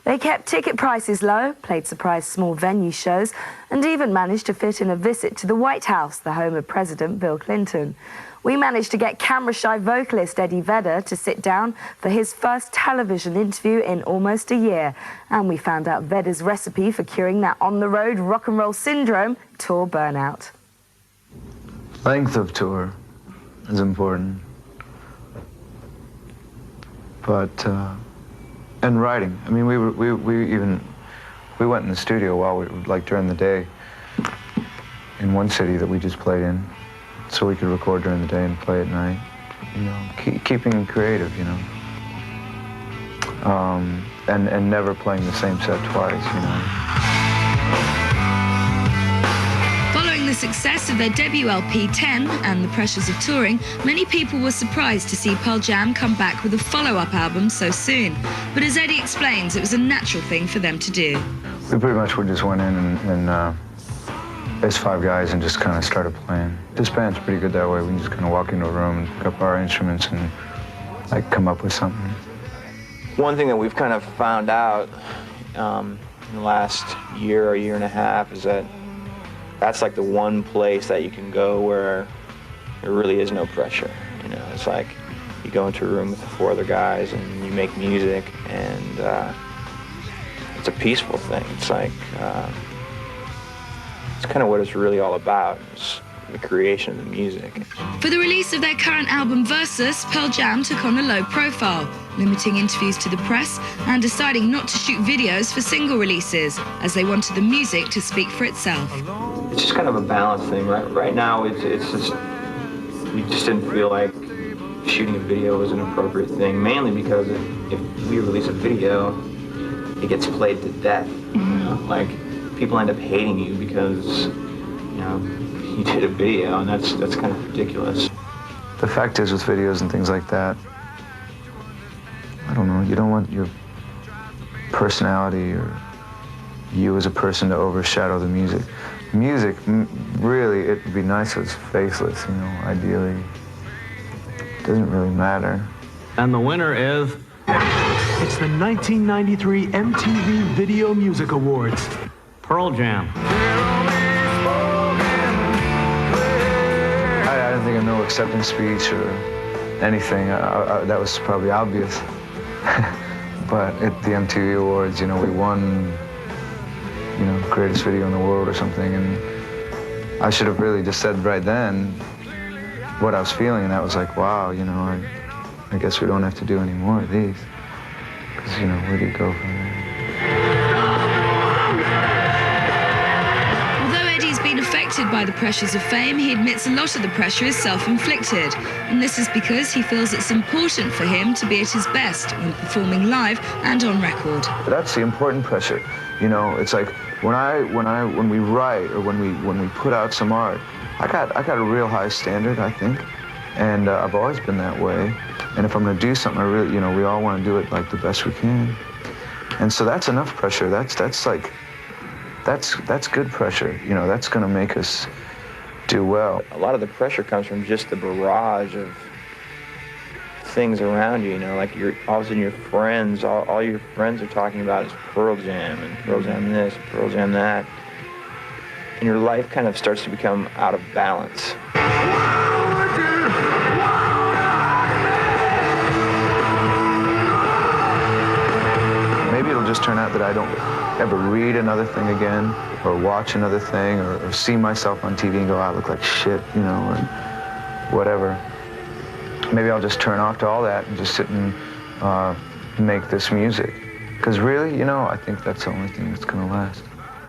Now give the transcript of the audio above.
They kept ticket prices low, played surprise small venue shows, and even managed to fit in a visit to the White House, the home of President Bill Clinton. We managed to get camera-shy vocalist Eddie Vedder to sit down for his first television interview in almost a year. And we found out Vedder's recipe for curing that on-the-road rock and roll syndrome, tour burnout. Length of tour is important. But, and writing. I mean, we went in the studio while like during the day in one city that we just played in, so we could record during the day and play at night. You know, keeping creative, you know. And never playing the same set twice, you know. Following the success of their debut LP 10 and the pressures of touring, many people were surprised to see Pearl Jam come back with a follow-up album so soon. But as Eddie explains, it was a natural thing for them to do. We pretty much just went in and as 5 guys and just kind of started playing. This band's pretty good that way. We can just kind of walk into a room and pick up our instruments and like come up with something. One thing that we've kind of found out in the last year or year and a half is that that's like the one place that you can go where there really is no pressure. You know, it's like you go into a room with the 4 other guys and you make music, and it's a peaceful thing. It's like it's kind of what it's really all about. It's the creation of the music. For the release of their current album Versus, Pearl Jam took on a low profile, limiting interviews to the press and deciding not to shoot videos for single releases, as they wanted the music to speak for itself. It's just kind of a balance thing. Right now, it's just, we just didn't feel like shooting a video was an appropriate thing, mainly because if we release a video, it gets played to death. You know? Like, people end up hating you because, you know, you did a video, and that's kind of ridiculous. The fact is, with videos and things like that, I don't know, you don't want your personality or you as a person to overshadow the music. Music, really, it would be nice if it was faceless, you know, ideally. It doesn't really matter. And the winner is... It's the 1993 MTV Video Music Awards. Pearl Jam. I didn't think of no acceptance speech or anything. That was probably obvious. But at the MTV Awards, you know, we won, you know, greatest video in the world or something, and I should have really just said right then what I was feeling, and that was like, wow, you know, I guess we don't have to do any more of these. Because, you know, where do you go from there? Affected by the pressures of fame, he admits a lot of the pressure is self-inflicted, and this is because he feels it's important for him to be at his best when performing live and on record. That's the important pressure. You know, it's like when we write or when we put out some art, I got a real high standard, I think, and I've always been that way. And if I'm going to do something, I really, you know, we all want to do it like the best we can. And so that's enough pressure. That's good pressure, you know, that's gonna make us do well. A lot of the pressure comes from just the barrage of things around you, you know, like all of a sudden your friends, all your friends are talking about is Pearl Jam and Pearl Jam this, Pearl Jam that. And your life kind of starts to become out of balance. Maybe it'll just turn out that I don't ever read another thing again, or watch another thing, or see myself on TV and go, I look like shit, you know, or whatever. Maybe I'll just turn off to all that and just sit and make this music. Because really, you know, I think that's the only thing that's gonna last.